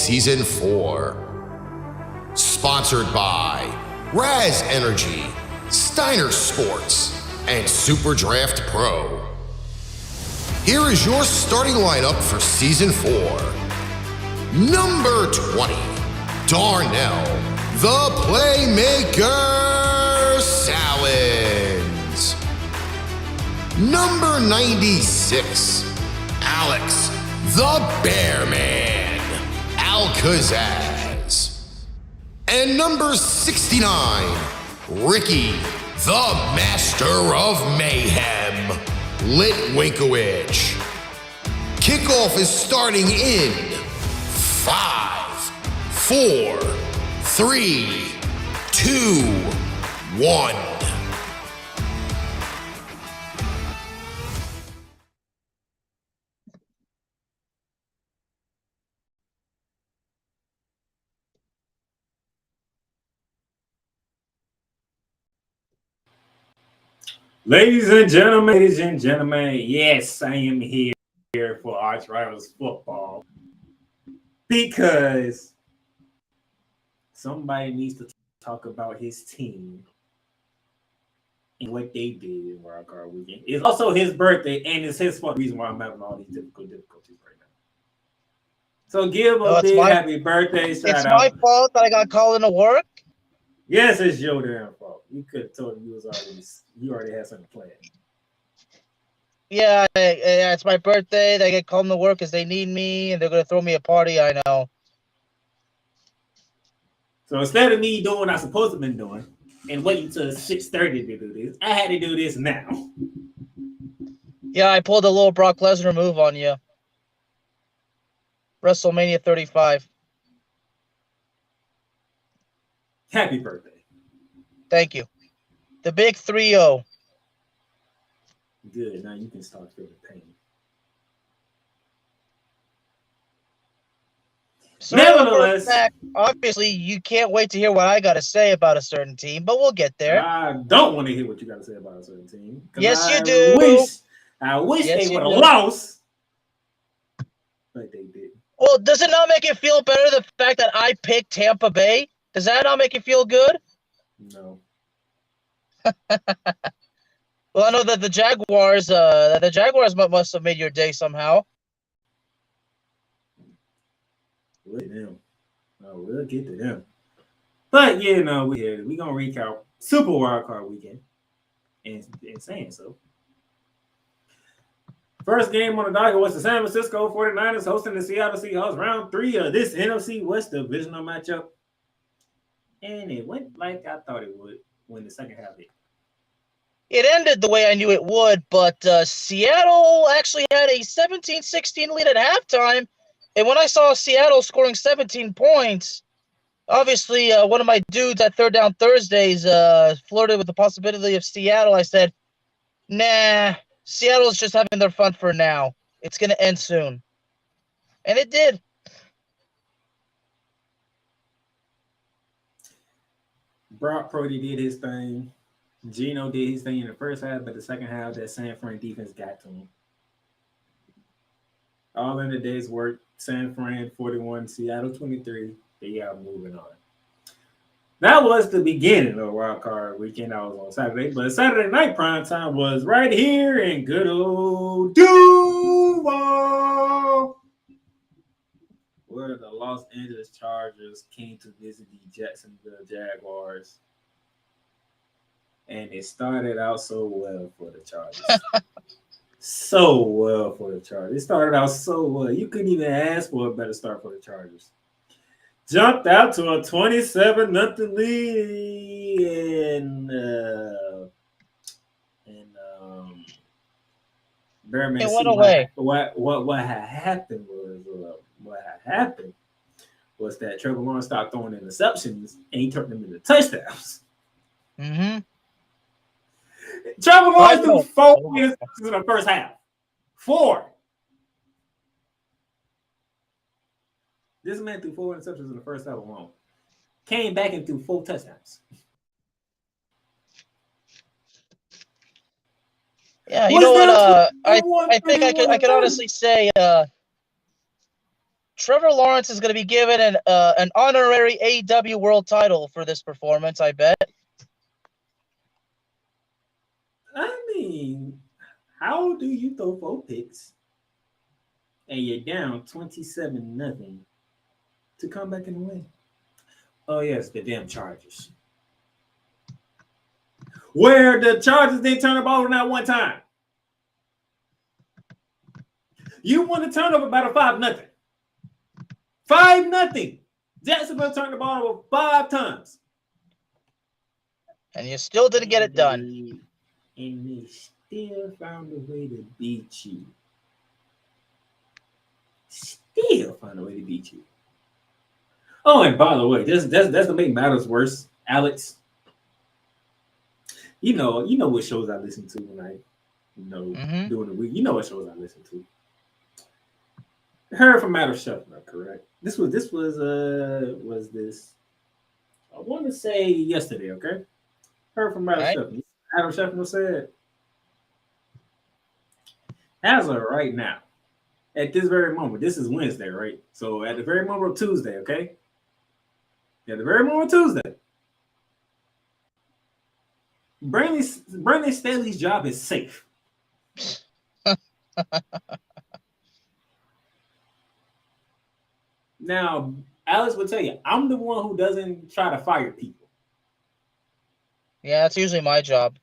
Season 4. Sponsored by Raz Energy, Steiner Sports, and Super Draft Pro. Here is your starting lineup for Season 4. Number 20, Darnell, the Playmaker, Sallins. Number 96, Alex, the Bearman, Al-Kazzaz. And number 69, Ricky, the Master of Mayhem, Litwinkowicz. Kickoff is starting in 5, 4, 3, 2, 1. Ladies and gentlemen, yes, I am here for ArchRivals football because somebody needs to talk about his team and what they did in WildCard Weekend. It's also his birthday, and it's his fault. The reason why I'm having all these difficulties right now. So give a big happy birthday shout out. It's my fault that I got called into work. Yes, it's your damn fault. You could have told him you already had something planned. Yeah, it's my birthday. They get called to work because they need me, and they're going to throw me a party. I know. So instead of me doing what I'm supposed to have been doing and waiting till 6:30 to do this, I had to do this now. Yeah, I pulled a little Brock Lesnar move on you. WrestleMania 35. Happy birthday. Thank you. The big 3-0. Good. Now you can start feeling pain. So nevertheless, obviously, you can't wait to hear what I got to say about a certain team, but we'll get there. I don't want to hear what you got to say about a certain team. Yes, you do. I wish they would have lost, but they didn't. Well, does it not make you feel better the fact that I picked Tampa Bay? Does that not make you feel good? No. Well, I know that the Jaguars must have made your day somehow. We'll get to them. We'll get to them. But we're gonna recap Super WildCard Weekend. And saying so. First game on the docket was the San Francisco 49ers hosting the Seattle Seahawks round 3 of this NFC West divisional matchup. And it went like I thought it would when the second half hit. It ended the way I knew it would, but Seattle actually had a 17-16 lead at halftime. And when I saw Seattle scoring 17 points, obviously one of my dudes at Third Down Thursdays flirted with the possibility of Seattle. I said, nah, Seattle's just having their fun for now. It's going to end soon. And it did. Brock Purdy did his thing. Geno did his thing in the first half, but the second half, that San Fran defense got to him. All in the day's work, San Fran 41, Seattle 23. They are moving on. That was the beginning of WildCard Weekend. I was on Saturday, but Saturday night prime time was right here in good old Duval, where the Los Angeles Chargers came to visit the Jacksonville Jaguars. And it started out so well for the Chargers. So well for the Chargers. It started out so well. You couldn't even ask for a better start for the Chargers. Jumped out to a 27-0 lead. And Bearman. It went away. What had happened was that Trevor Lawrence stopped throwing interceptions and he turned them into touchdowns. Mm-hmm. Trevor Lawrence threw 4 interceptions in the first half. 4. This man threw 4 interceptions in the first half alone. Came back and threw 4 touchdowns. Yeah, you know what? I think I could honestly say Trevor Lawrence is going to be given an honorary AEW world title for this performance, I bet. I mean, how do you throw 4 picks and you're down 27-0 to come back and win? Oh, yes, the damn Chargers. Where the Chargers didn't turn the ball over not one time. You won the turnover battle 5-0. 5-0. Jacksonville turned the ball over 5 times. And you still didn't get it done. And they still found a way to beat you. Still found a way to beat you. Oh, and by the way, that's to make matters worse, Alex. You know what shows I listen to when I, during the week. You know what shows I listen to. Heard from Adam Scheffler, correct? This was this? I want to say yesterday, okay? Heard from Adam Scheffler. Adam Scheffler said, as of right now, at this very moment, this is Wednesday, right? So at the very moment of Tuesday, okay? At the very moment of Tuesday, Brandon Staley's job is safe. Now, Alex will tell you, I'm the one who doesn't try to fire people. Yeah, that's usually my job.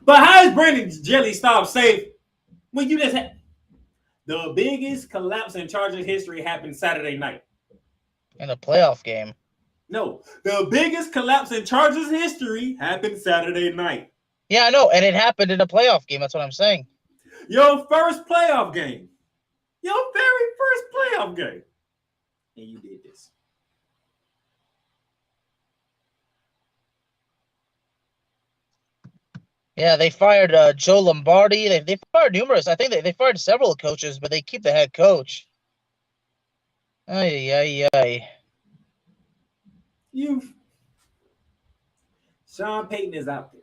But how is Brandon Jelly Stop safe when you just had the biggest collapse in Chargers history happened Saturday night? In a playoff game. No, the biggest collapse in Chargers history happened Saturday night. Yeah, I know, and it happened in a playoff game. That's what I'm saying. Your first playoff game. Your very first playoff game. And you did this. Yeah, they fired Joe Lombardi. They fired numerous. I think they fired several coaches, but they keep the head coach. Ay. Sean Payton is out there.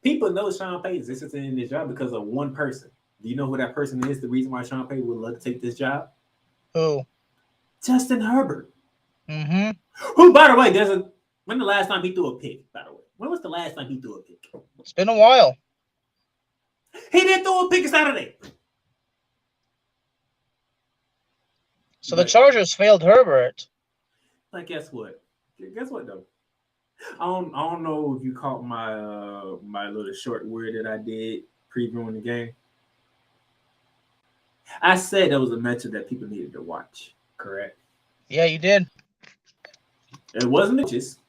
People know Sean Payton is interested in this job because of one person. Do you know who that person is? The reason why Sean Payton would love to take this job? Who? Justin Herbert. Mm-hmm. Who, by the way, when the last time he threw a pick, by the way? When was the last time he threw a pick? It's been a while. He didn't throw a pick Saturday. So the Chargers failed Herbert. But guess what? Guess what, though? I don't know if you caught my my little short word that I did previewing the game. I said that was a matchup that people needed to watch, correct? Yeah, you did. It wasn't the pitches.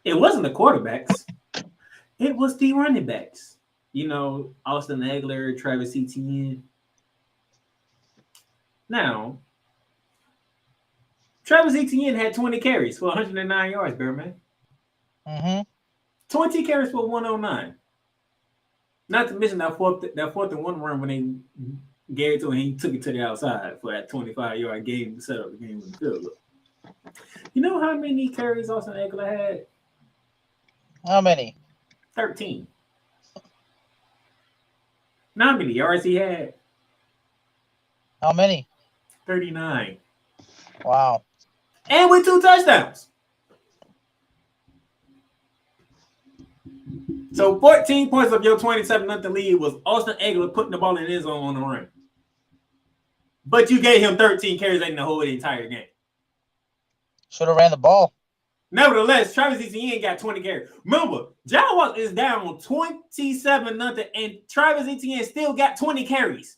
It wasn't the quarterbacks. It was the running backs. You know, Austin Eckler, Travis Etienne. Now, Travis Etienne had 20 carries for 109 yards, Bearman. Mm-hmm. 20 carries for 109. Not to mention that fourth and one run when they gave it to him, he took it to the outside for that 25-yard game to set up the game in the field. You know how many carries Austin Eckler had? How many? 13. Now how many yards he had? How many? 39. Wow. And with 2 touchdowns. So 14 points of your 27-0 lead was Austin Eckler putting the ball in his zone on the run. But you gave him 13 carries in the whole entire game. Should have ran the ball. Nevertheless, Travis Etienne got 20 carries. Remember, Jaguars is down 27-0, and Travis Etienne still got 20 carries.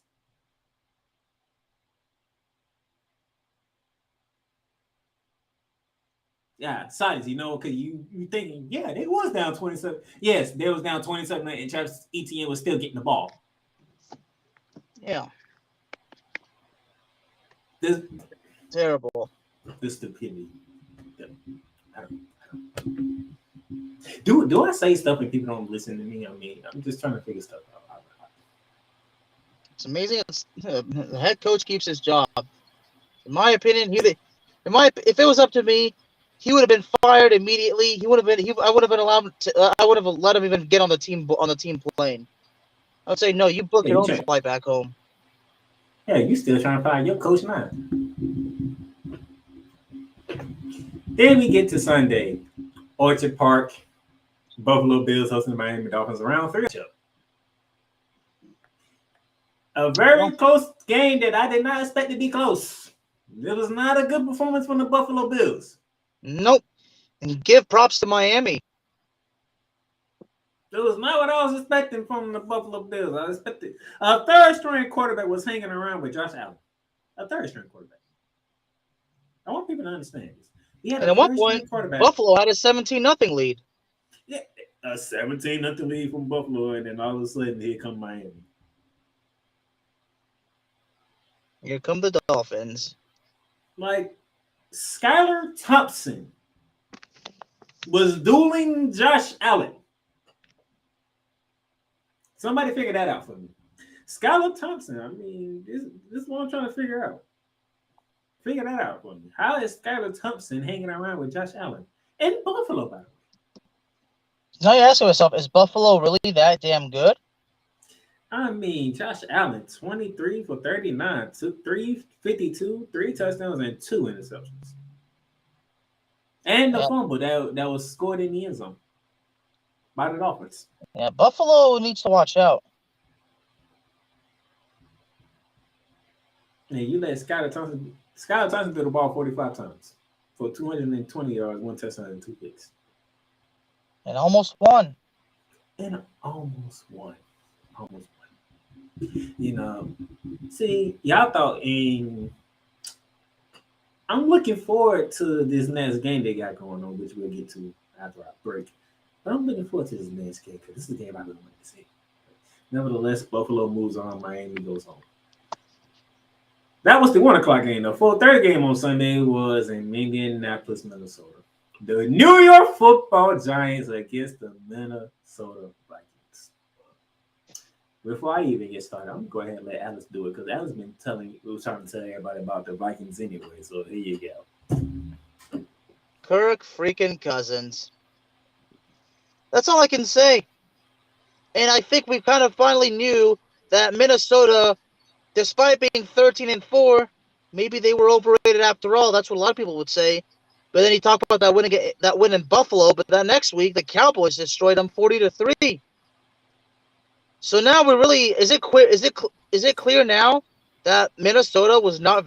Yeah, size, you know, because you thinking, yeah, they was down 27. Yes, they was down 27, and Travis Etienne was still getting the ball. Yeah. This Terrible. the stupidity. Do I say stuff and people don't listen to me? I mean, I'm just trying to figure stuff out. It's amazing. The head coach keeps his job. In my opinion, if it was up to me, he would have been fired immediately. I would have been allowed to. I would have let him even get on the team plane. I would say, no, you book your own flight back home. Yeah, you still trying to find your coach now. Then we get to Sunday. Orchard Park. Buffalo Bills hosting the Miami Dolphins around 3. A very close game that I did not expect to be close. It was not a good performance from the Buffalo Bills. Nope. And give props to Miami. It was not what I was expecting from the Buffalo Bills. I expected a third-string quarterback was hanging around with Josh Allen. A third-string quarterback. I want people to understand this. And at one point, Buffalo had a 17-0 lead. Yeah, a 17-0 lead from Buffalo, and then all of a sudden, here come Miami. Here come the Dolphins. Like, Skylar Thompson was dueling Josh Allen. Somebody figure that out for me. Skylar Thompson, I mean, this is what I'm trying to figure out. Figure that out for me. How is Skylar Thompson hanging around with Josh Allen? In Buffalo, by the way. Now you're asking yourself, is Buffalo really that damn good? I mean, Josh Allen, 23 for 39, 352, 3 touchdowns, and 2 interceptions. And the fumble that was scored in the end zone by the Dolphins. Yeah, Buffalo needs to watch out. And you let Skylar Thompson threw the ball 45 times for 220 yards, 1 touchdown, and 2 picks. And almost won. Almost won. You know, see, y'all thought I'm looking forward to this next game they got going on, which we'll get to after our break. But I'm looking forward to this next game because this is the game I've been wanting to see. Nevertheless, Buffalo moves on, Miami goes home. That was the 1 o'clock game. The 4:30 game on Sunday was in Indianapolis, Minnesota. The New York Football Giants against the Minnesota Vikings. Before I even get started, I'm going to go ahead and let Alex do it because Alex been trying to tell everybody about the Vikings anyway. So here you go. Kirk freaking Cousins. That's all I can say. And I think we kind of finally knew that Minnesota, despite being 13-4, maybe they were overrated after all. That's what a lot of people would say. But then he talked about that win in Buffalo. But that next week, the Cowboys destroyed them 40-3. So now we really is it clear now that Minnesota was not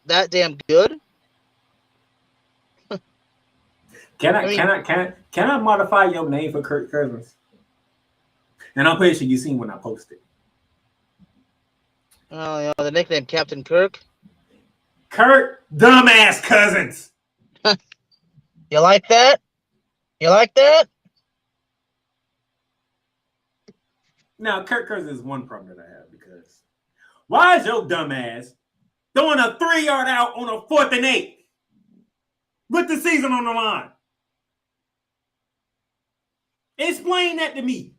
that damn good? Can I modify your name for Kirk Cousins? And I'm pretty sure you seen when I posted. Oh, yeah, the nickname Captain Kirk. Kirk Dumbass Cousins. You like that? You like that? Now, Kirk Cousins is one problem that I have because why is your dumbass throwing a 3-yard out on a 4th and 8 with the season on the line? Explain that to me.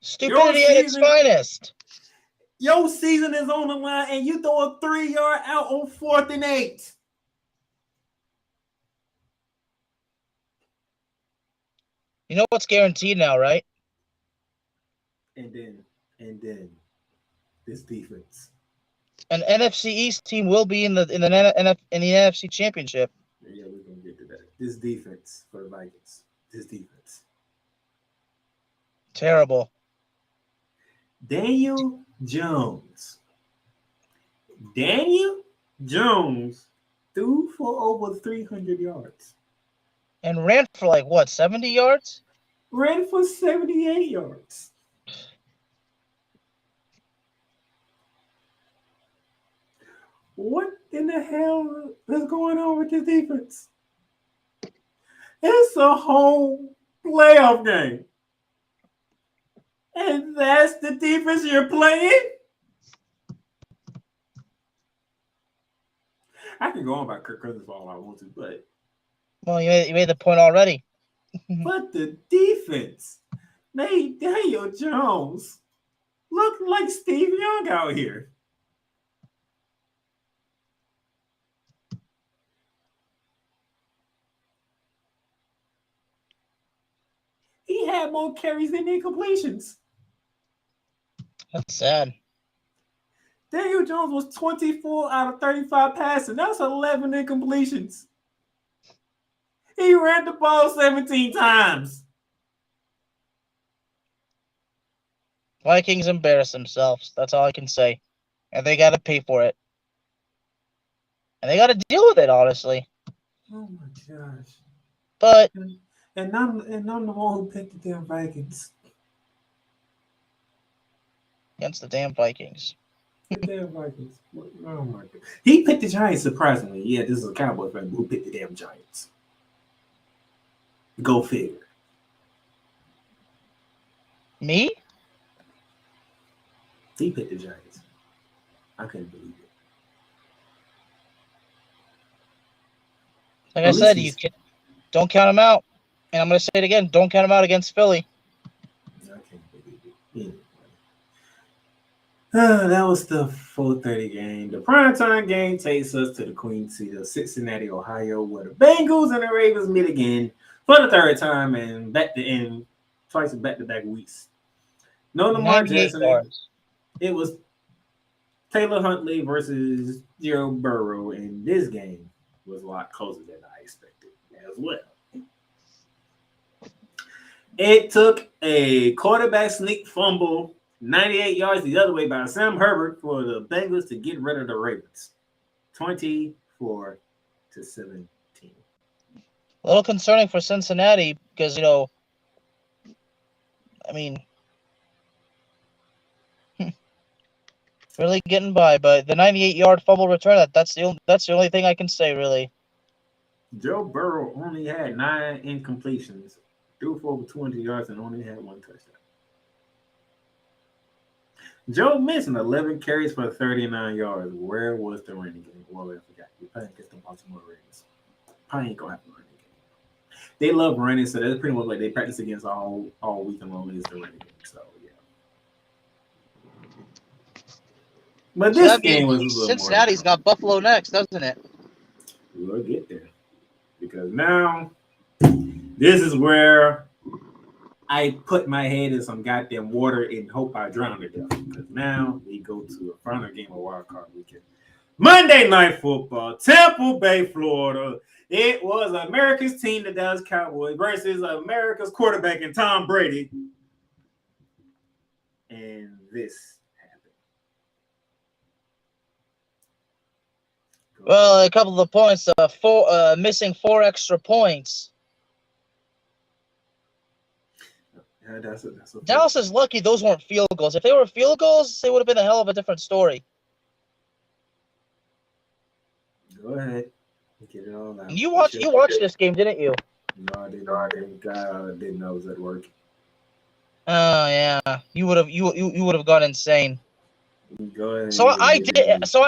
Stupidity at its finest. Your season is on the line and you throw a 3-yard out on 4th and 8. You know what's guaranteed now, right? And then this defense. An NFC East team will be in the NFC Championship. Yeah, we're gonna get to that. This defense for the Vikings. This defense. Terrible. Daniel Jones threw for over 300 yards. And ran for like what, 70 yards? Ran for 78 yards. What in the hell is going on with this defense? It's a home playoff game. And that's the defense you're playing? I can go on about Kirk Cousins for all I want to, but... Well, you made the point already. But the defense made Daniel Jones look like Steve Young out here. He had more carries than incompletions. That's sad. Daniel Jones was 24 out of 35 passing. That's 11 incompletions. He ran the ball 17 times. Vikings embarrass themselves. That's all I can say. And they got to pay for it. And they got to deal with it, honestly. Oh my gosh. But and I'm the one who picked the damn Vikings. Against the damn Vikings. The damn Vikings. Oh my god. He picked the Giants surprisingly. Yeah, this is a Cowboy fan who picked the damn Giants. Go figure. Me? He picked the Giants. I couldn't believe it. Like I said, don't count him out. And I'm going to say it again. Don't count him out against Philly. I can't believe it. Anyway. That was the 4:30 game. The primetime game takes us to the Queen City of Cincinnati, Ohio, where the Bengals and the Ravens meet again for the third time and twice in back-to-back weeks. No Lamar Jackson. It was Taylor Huntley versus Joe Burrow, and this game was a lot closer than I expected as well. It took a quarterback sneak fumble, 98 yards the other way by Sam Herbert for the Bengals to get rid of the Ravens, 24-17. A little concerning for Cincinnati because, really getting by, but the 98-yard fumble return, that's the only thing I can say, really. Joe Burrow only had 9 incompletions, threw for over 200 yards, and only had 1 touchdown. Joe Mixon, 11 carries for 39 yards. Where was the running game? Well, I forgot. You're playing against the Baltimore Ravens. Probably ain't going to have a running game. They love running, so that's pretty much like they practice against all weekend long is the running game. So, yeah. But this game was a little Cincinnati's got Buffalo next, doesn't it? We'll get there. Because now, this is where I put my head in some goddamn water and hope I drown to death. Because now we go to a final game of WildCard Weekend. Monday Night Football, Tampa Bay, Florida. It was America's team, the Dallas Cowboys, versus America's quarterback and Tom Brady. And this happened. Well, a couple of the points, missing 4 extra points. Yeah, that's Dallas is lucky those weren't field goals. If they were field goals, it would have been a hell of a different story. Go ahead. Get it all out. You watched this game, didn't you? No, I didn't. I didn't know it was at work. Oh yeah, you would have gone insane. Go ahead. So I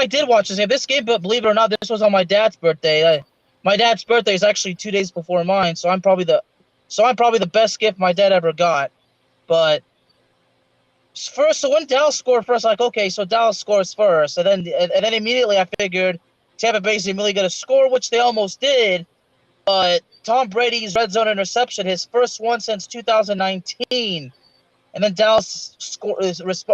did watch this game. This game, but believe it or not, this was on my dad's birthday. My dad's birthday is actually 2 days before mine, so I'm probably the best gift my dad ever got. But first, so when Dallas scored first, like, okay, so Dallas scores first, and then immediately I figured Tampa Bay's immediately going to score, which they almost did. But Tom Brady's red zone interception, his first one since 2019, and then Dallas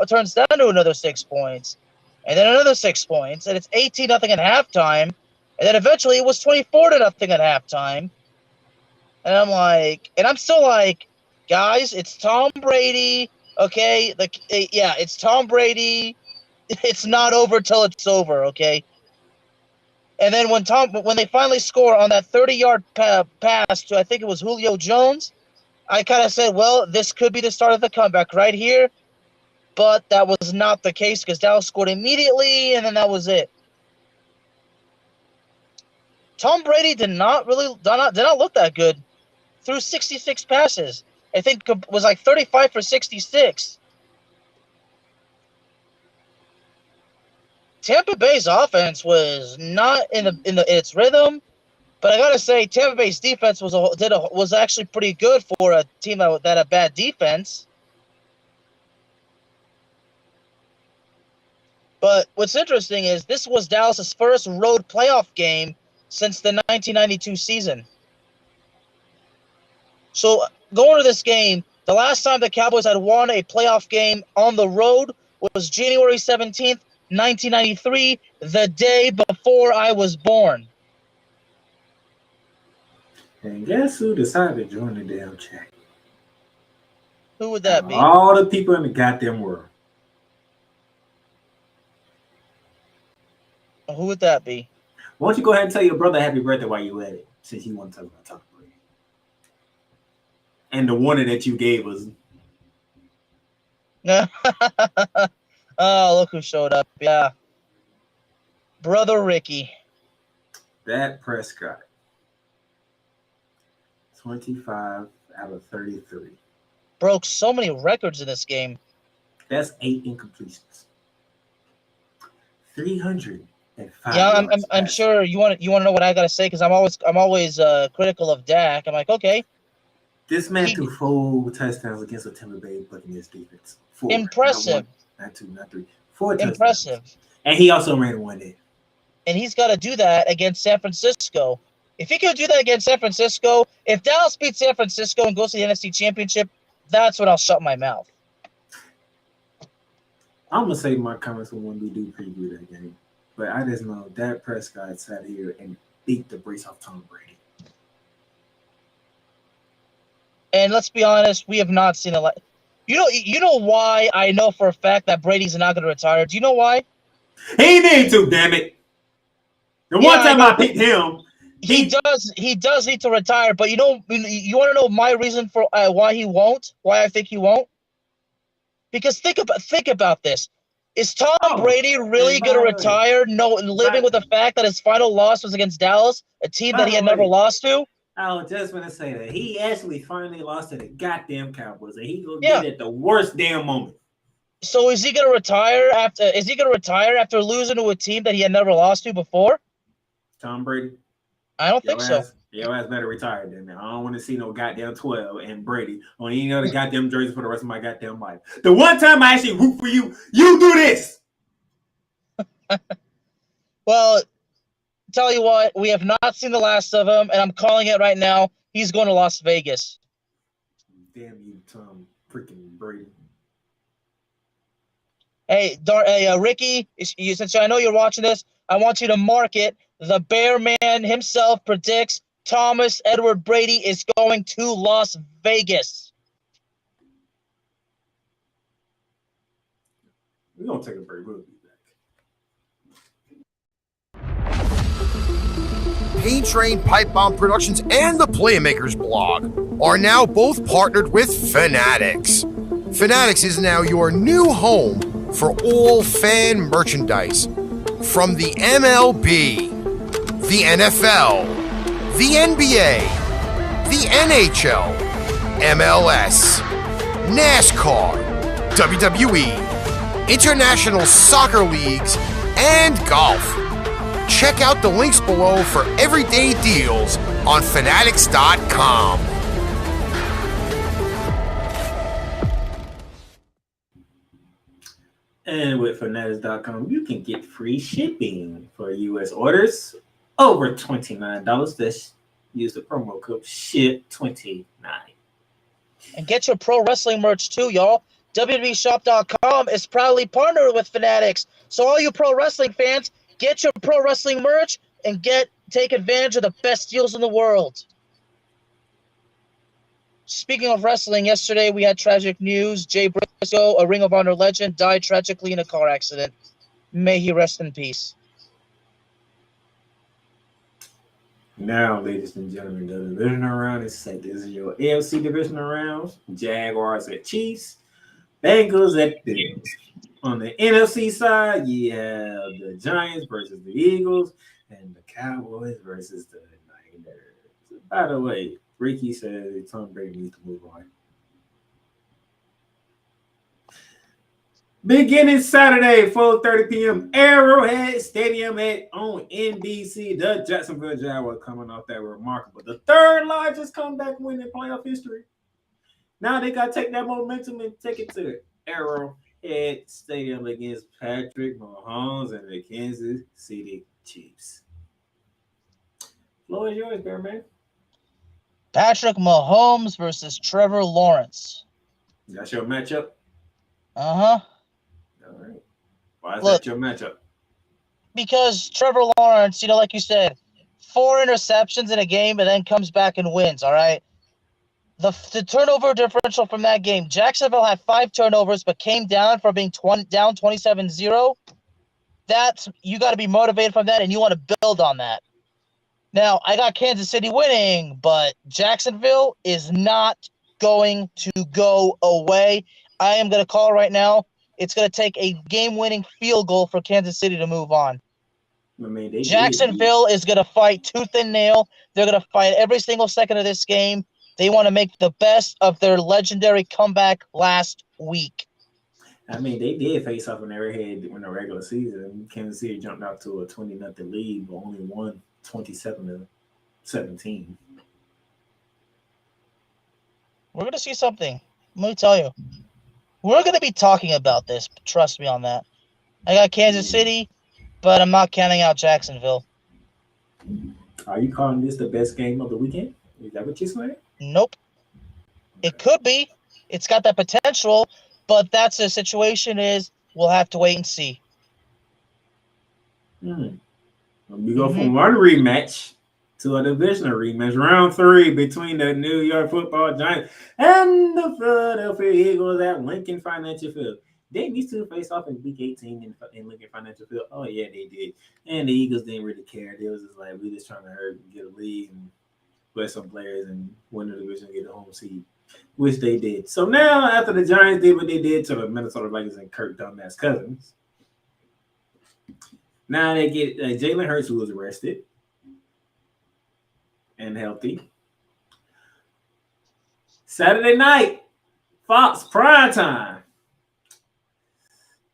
turns down to another 6 points, and then another 6 points, and it's 18-0 at halftime, and then eventually it was 24-0 at halftime. And I'm still like, guys, it's Tom Brady, okay? It's Tom Brady. It's not over till it's over, okay? And then when they finally score on that 30-yard pass to, I think it was Julio Jones, I kind of said, well, this could be the start of the comeback right here. But that was not the case because Dallas scored immediately, and then that was it. Tom Brady did not look that good. Threw 66 passes. I think it was like 35 for 66. Tampa Bay's offense was not in its rhythm, but I gotta say Tampa Bay's defense was actually pretty good for a team that had a bad defense. But what's interesting is this was Dallas's first road playoff game since the 1992 season. So going to this game, the last time the Cowboys had won a playoff game on the road was January 17th, 1993, the day before I was born. And guess who decided to join the damn chat? Who would that be? All the people in the goddamn world. Who would that be? Why don't you go ahead and tell your brother happy birthday while you at it, since you want to talk about Tom Brady. And the warning that you gave us. Oh, look who showed up. Yeah. Brother Ricky. Dak Prescott. 25 out of 33. Broke so many records in this game. That's 8 incompletions. 305. Yeah, I'm sure you want to know what I gotta say, because I'm always critical of Dak. I'm like, okay. This man threw 4 touchdowns against the Tampa Bay Buccaneers defense. 4. Impressive. Not 2, not 3. 4 touchdowns. Impressive. And he also ran 1 in. And he's got to do that against San Francisco. If he could do that against San Francisco, if Dallas beats San Francisco and goes to the NFC Championship, that's when I'll shut my mouth. I'm going to save my comments for when we do preview that game. But I just know Dak Prescott sat here and beat the brace off Tom Brady. And let's be honest, we have not seen a lot. You know why I know for a fact that Brady's not going to retire? Do you know why? He need to, damn it. The one time I picked him, he does need to retire. But you want to know my reason for why he won't? Why I think he won't? Because think about this. Is Tom Brady really going to retire? No, living with the fact that his final loss was against Dallas, a team that he had never lost to. I was just going to say that he actually finally lost to the goddamn Cowboys, and he gonna get it at the worst damn moment. So is he going to retire after? Is he going to retire after losing to a team that he had never lost to before? Tom Brady. I don't think so. Your ass better retire then, man. I don't want to see no goddamn 12 and Brady on any other goddamn jersey for the rest of my goddamn life. The one time I actually root for you, you do this. Well, tell you what, we have not seen the last of him, and I'm calling it right now. He's going to Las Vegas. Damn you, Tom freaking Brady. Hey, Ricky, since I know you're watching this, I want you to mark it. The Bear Man himself predicts Thomas Edward Brady is going to Las Vegas. We're going to take a break. We'll be back. Paint Train Pipe Bomb Productions and the Playmakers blog are now both partnered with Fanatics. Fanatics is now your new home for all fan merchandise. From the MLB, the NFL, the NBA, the NHL, MLS, NASCAR, WWE, international soccer leagues, and golf. Check out the links below for everyday deals on Fanatics.com. And with Fanatics.com, you can get free shipping for U.S. orders over $29. Just use the promo code SHIP29. And get your pro wrestling merch too, y'all. WWEshop.com is proudly partnered with Fanatics. So all you pro wrestling fans, get your pro wrestling merch and take advantage of the best deals in the world. Speaking of wrestling, yesterday we had tragic news. Jay Briscoe, a Ring of Honor legend, died tragically in a car accident. May he rest in peace. Now, ladies and gentlemen, the divisional round is set. This is your AFC divisional rounds. Jaguars at Chiefs. Bengals at Bills. On the NFC side, you have the Giants versus the Eagles and the Cowboys versus the Niners. By the way, Ricky said Tom Brady needs to move on. Beginning Saturday, 4:30 p.m., Arrowhead Stadium on NBC. The Jacksonville Jaguars coming off that remarkable, the third largest comeback win in playoff history. Now they got to take that momentum and take it to Arrowhead Stadium against Patrick Mahomes and the Kansas City Chiefs. Floor is yours, Bearman. Patrick Mahomes versus Trevor Lawrence. That's your matchup? Uh-huh. All right. Why is Look, that your matchup? because Trevor Lawrence, like you said, 4 interceptions in a game and then comes back and wins, all right? The turnover differential from that game, Jacksonville had 5 turnovers but came down from being down 27-0. You got to be motivated from that, and you want to build on that. Now, I got Kansas City winning, but Jacksonville is not going to go away. I am going to call right now. It's going to take a game-winning field goal for Kansas City to move on. I mean, Jacksonville is going to fight tooth and nail. They're going to fight every single second of this game. They want to make the best of their legendary comeback last week. I mean, they did face off in Arrowhead in the regular season. Kansas City jumped out to a 20-0 lead, but only won 27-17. We're going to see something. Let me tell you. We're going to be talking about this. Trust me on that. I got Kansas City, but I'm not counting out Jacksonville. Are you calling this the best game of the weekend? Is that what you're saying? Nope. It could be. It's got that potential, but that's the situation is we'll have to wait and see. We go from one rematch to a divisional rematch, round 3 between the New York Football Giants and the Philadelphia Eagles at Lincoln Financial Field. Didn't these two face off in Week 18 in Lincoln Financial Field? Oh, yeah, they did. And the Eagles didn't really care. They was just like, we're just trying to hurt and get a lead and play some players and win the division and get a home seed, which they did. So now, after the Giants did what they did to the Minnesota Vikings and Kirk Dumbass Cousins, now they get Jalen Hurts, who was arrested and healthy. Saturday night, Fox primetime.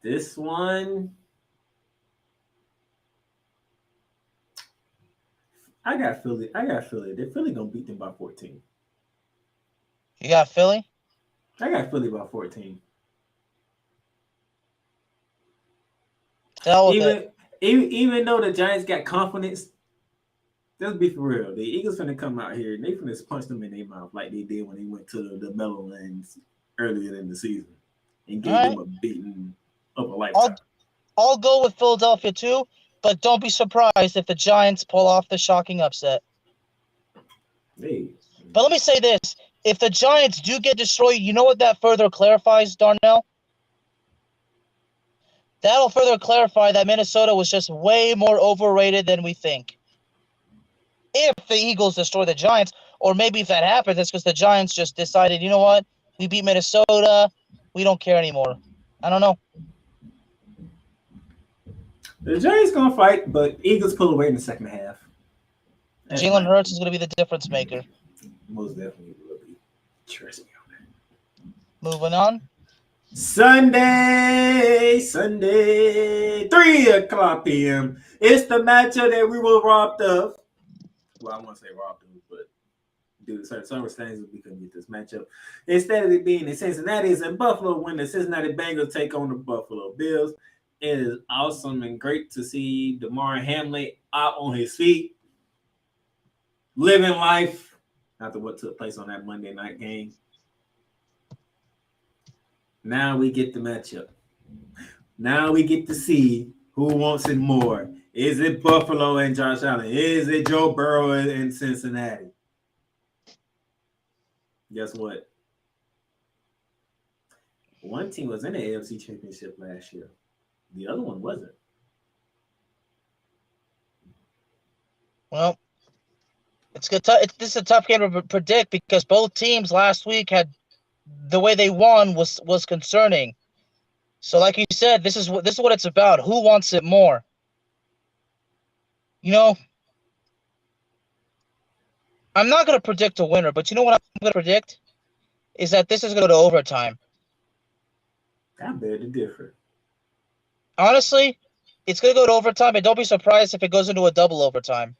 This one, I got Philly. They're Philly gonna beat them by 14. You got Philly? I got Philly by 14. Even though the Giants got confidence, let's be for real. The Eagles finna come out here and they finna punch them in their mouth like they did when they went to the Meadowlands earlier in the season and gave them a beating of a lifetime. I'll go with Philadelphia too, but don't be surprised if the Giants pull off the shocking upset. Hey. But let me say this. If the Giants do get destroyed, you know what that further clarifies, Darnell? That'll further clarify that Minnesota was just way more overrated than we think. If the Eagles destroy the Giants, or maybe if that happens, it's because the Giants just decided, you know what? We beat Minnesota. We don't care anymore. I don't know. The Giants gonna fight, but Eagles pull away in the second half. Jalen Hurts is going to be the difference maker. Most definitely will be. Trust me on that. Moving on. Sunday, 3:00 p.m. It's the matchup that we were robbed of. Well, I won't say robbed of, but due to certain circumstances, we couldn't get this matchup. Instead of it being in Cincinnati, it's in Buffalo when the Cincinnati Bengals take on the Buffalo Bills. It is awesome and great to see DeMar Hamlin out on his feet, living life after what took place on that Monday night game. Now we get the matchup. Now we get to see who wants it more. Is it Buffalo and Josh Allen? Is it Joe Burrow and Cincinnati? Guess what? One team was in the AFC Championship last year. The other one wasn't. Well, this is a tough game to predict because both teams last week had the way they won was concerning. So, like you said, this is what it's about. Who wants it more? You know, I'm not going to predict a winner, but you know what I'm going to predict is that this is going to go to overtime. I beg to differ. Honestly, it's going to go to overtime, and don't be surprised if it goes into a double overtime.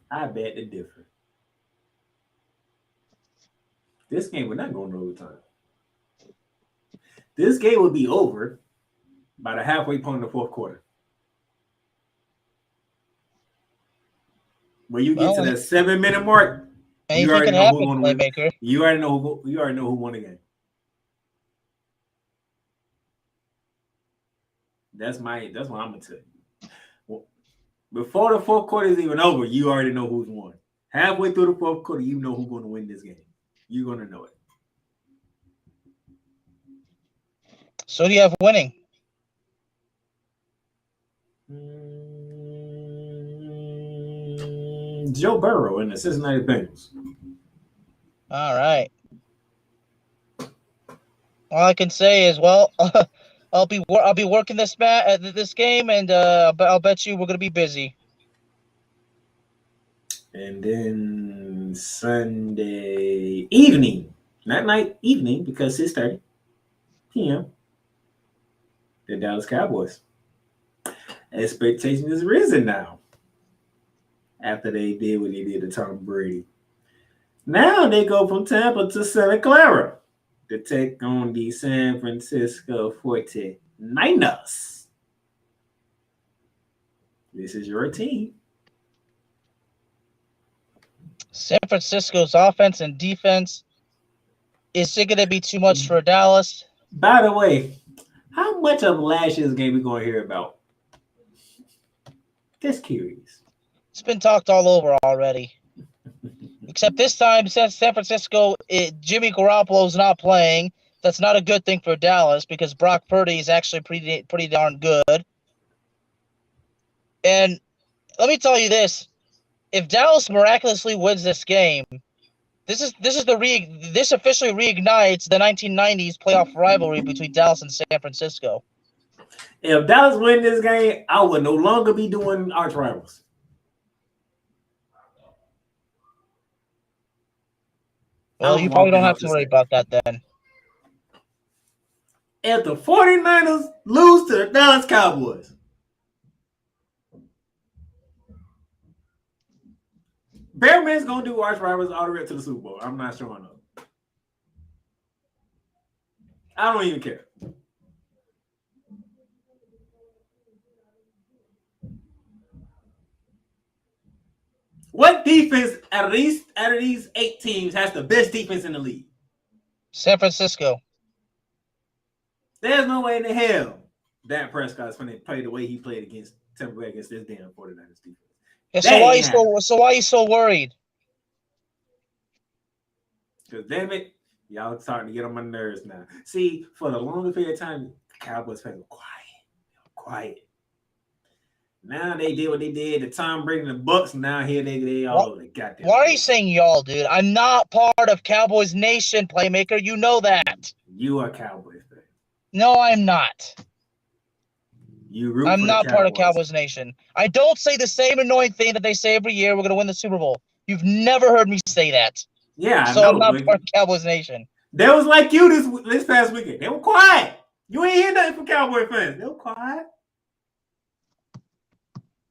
I beg to differ. This game would not go into overtime. This game would be over by the halfway point in the fourth quarter. When you get to that 7-minute mark, you already know who won. Playmaker. You already know who won the game. That's what I'm gonna tell you. Well, before the fourth quarter is even over, you already know who's won. Halfway through the fourth quarter, you know who's going to win this game. You're going to know it. So do you have winning? Joe Burrow and the Cincinnati Bengals. All right. All I can say is, well, I'll be working this game, and I'll bet you we're gonna be busy. And then Sunday evening, not night, evening, because 6:30 p.m. The Dallas Cowboys. Expectation is risen now. After they did what they did to Tom Brady. Now they go from Tampa to Santa Clara to take on the San Francisco 49ers. This is your team. San Francisco's offense and defense, is it going to be too much for Dallas? By the way, how much of last year's game we going to hear about? Just curious. It's been talked all over already. Except this time, since San Francisco, Jimmy Garoppolo's not playing. That's not a good thing for Dallas because Brock Purdy is actually pretty darn good. And let me tell you this. If Dallas miraculously wins this game, this officially reignites the 1990s playoff rivalry between Dallas and San Francisco. If Dallas win this game, I would no longer be doing ArchRivals. Well, you probably don't have to worry about that then. If the 49ers lose to the Dallas Cowboys, Bearman's going to do ArchRivals all the way to the Super Bowl. I'm not showing up. I don't even care. What defense out of these 8 teams has the best defense in the league? San Francisco. There's no way in the hell Dak Prescott's going to play the way he played against Tampa Bay against this damn 49ers defense. Yeah, so why are you so worried? Because damn it, y'all starting to get on my nerves now. See, for the longest period of time, Cowboys fans were quiet. Now they did what they did to Tom Brady and the Bucks. Now here they all over the goddamn. Why are you saying y'all, dude? I'm not part of Cowboys Nation, Playmaker. You know that. You are Cowboys fan. No, I'm not. I'm not part of Cowboys Nation. I don't say the same annoying thing that they say every year. We're going to win the Super Bowl. You've never heard me say that. Yeah, so I'm not part of Cowboys Nation. They was like you this past weekend. They were quiet. You ain't hear nothing from Cowboy fans. They were quiet.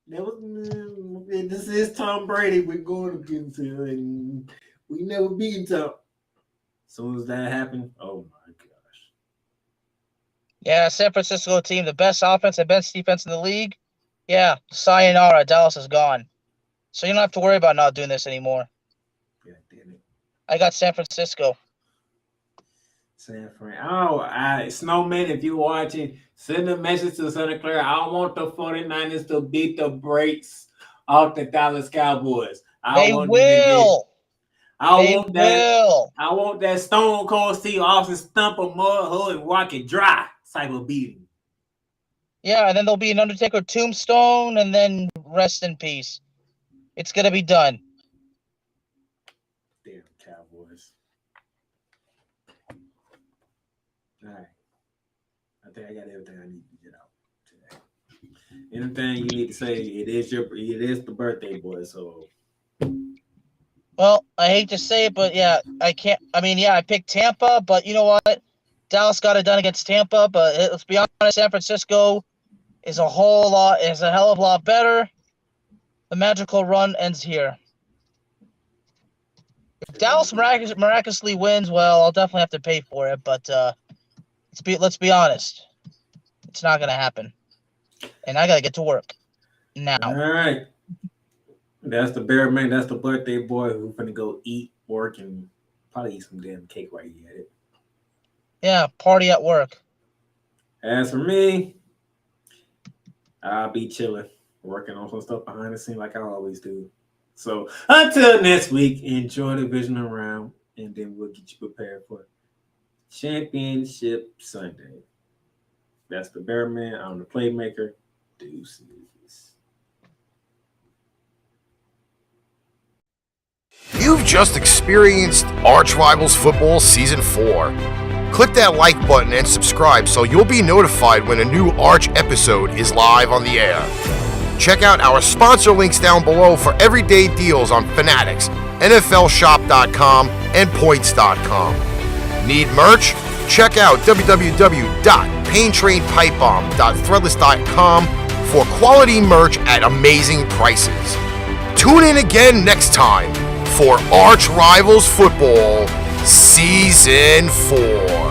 This is Tom Brady. We're going against him, and we never beat Tom. As soon as that happened, oh my gosh. Yeah, San Francisco team, the best offense and best defense in the league. Yeah, sayonara, Dallas is gone. So you don't have to worry about not doing this anymore. Yeah, damn it. I got San Francisco. San Fran. Oh, Snowman, if you're watching, send a message to Santa Clara. I want the 49ers to beat the brakes off the Dallas Cowboys. They will. I want that Stone Cold Steve Austin stump a mud hole and rock it dry type of beating. Yeah, and then there'll be an Undertaker tombstone, and then rest in peace. It's gonna be done. Damn Cowboys. All right. I think I got everything I need to get out today. Anything you need to say? It is the birthday boy, so. Well, I hate to say it, but yeah, I can't. I mean, yeah, I picked Tampa, but you know what? Dallas got it done against Tampa, but let's be honest, San Francisco is a hell of a lot better. The magical run ends here. If Dallas miraculously wins, well, I'll definitely have to pay for it, but let's be honest. It's not going to happen. And I got to get to work now. All right. That's the bear man. That's the birthday boy who's going to go eat, work, and probably eat some damn cake while he at it. Yeah, party at work. As for me, I'll be chilling, working on some stuff behind the scene like I always do. So until next week, enjoy the Divisional Round, and then we'll get you prepared for Championship Sunday. That's the Bearman. I'm the Playmaker. Deuces. You've just experienced ArchRivals Football Season 4. Click that like button and subscribe so you'll be notified when a new Arch episode is live on the air. Check out our sponsor links down below for everyday deals on Fanatics, NFLShop.com, and Points.com. Need merch? Check out www.paintrainpipebomb.threadless.com for quality merch at amazing prices. Tune in again next time for ArchRivals Football Season 4.